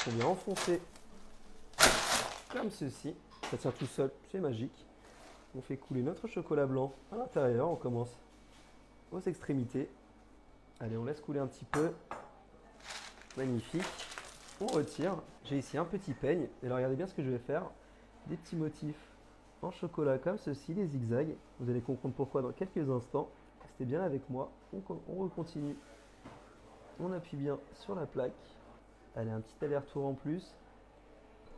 On vient enfoncer comme ceci. Ça tient tout seul, c'est magique. On fait couler notre chocolat blanc à l'intérieur. On commence aux extrémités. Allez, on laisse couler un petit peu. Magnifique. On retire. J'ai ici un petit peigne. Et alors, regardez bien ce que je vais faire. Des petits motifs en chocolat comme ceci, les zigzags. Vous allez comprendre pourquoi dans quelques instants. Restez bien avec moi. On recontinue. On appuie bien sur la plaque. Allez, un petit aller-retour en plus.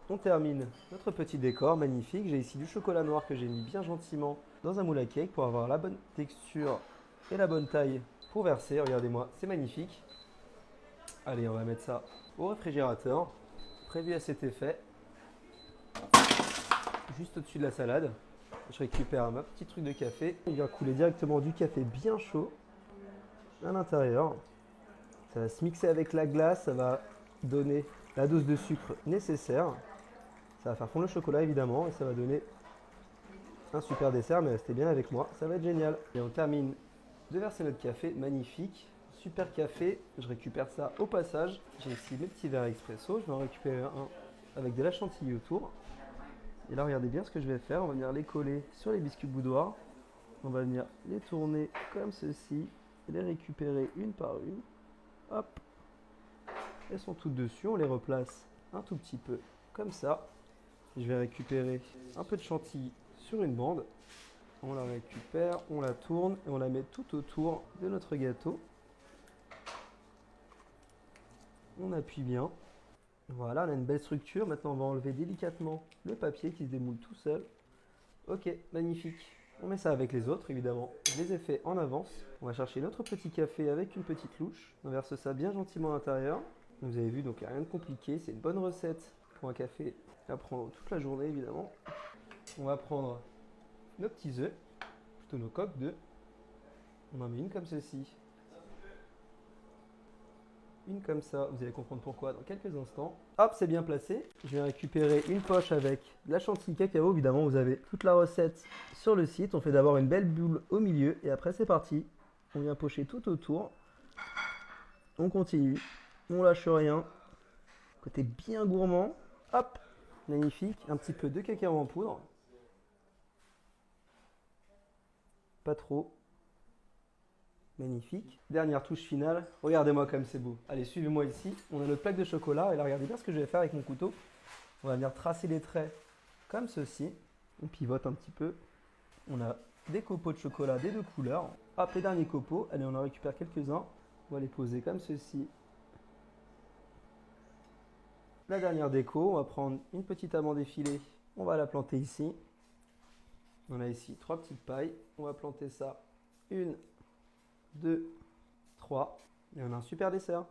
On termine notre petit décor magnifique. J'ai ici du chocolat noir que j'ai mis bien gentiment dans un moule à cake pour avoir la bonne texture et la bonne taille pour verser. Regardez-moi, c'est magnifique. Allez, on va mettre ça au réfrigérateur. Prévu à cet effet. Juste au-dessus de la salade. Je récupère ma petite truc de café. Il vient couler directement du café bien chaud à l'intérieur. Ça va se mixer avec la glace. Ça va donner la dose de sucre nécessaire. Ça va faire fondre le chocolat évidemment et ça va donner un super dessert, mais restez bien avec moi, ça va être génial. Et on termine de verser notre café, magnifique, super café. Je récupère ça au passage. J'ai ici mes petits verres expresso, je vais en récupérer un avec de la chantilly autour. Et là, regardez bien ce que je vais faire, on va venir les coller sur les biscuits boudoir. On va venir les tourner comme ceci, et les récupérer une par une. Hop, elles sont toutes dessus, on les replace un tout petit peu comme ça. Je vais récupérer un peu de chantilly sur une bande. On la récupère, on la tourne et on la met tout autour de notre gâteau. On appuie bien. Voilà, on a une belle structure. Maintenant, on va enlever délicatement le papier qui se démoule tout seul. Ok, magnifique. On met ça avec les autres, évidemment. Je les ai fait en avance. On va chercher notre petit café avec une petite louche. On verse ça bien gentiment à l'intérieur. Vous avez vu, donc il n'y a rien de compliqué. C'est une bonne recette pour un café à prendre toute la journée, évidemment. On va prendre nos petits œufs, plutôt nos coques d'œufs. On en met une comme ceci. Une comme ça, vous allez comprendre pourquoi dans quelques instants. Hop, c'est bien placé. Je vais récupérer une poche avec de la chantilly cacao. Évidemment, vous avez toute la recette sur le site. On fait d'abord une belle boule au milieu et après c'est parti. On vient pocher tout autour. On continue. On lâche rien. Côté bien gourmand. Hop, magnifique. Un petit peu de cacao en poudre. Pas trop. Magnifique. Dernière touche finale. Regardez-moi comme c'est beau. Allez, suivez-moi ici. On a notre plaque de chocolat. Et là, regardez bien ce que je vais faire avec mon couteau. On va venir tracer les traits comme ceci. On pivote un petit peu. On a des copeaux de chocolat des deux couleurs. Hop, les derniers copeaux. Allez, on en récupère quelques-uns. On va les poser comme ceci. La dernière déco, on va prendre une petite amande effilée. On va la planter ici. On a ici 3 petites pailles. On va planter ça. 1, 2, 3. Et on a un super dessert.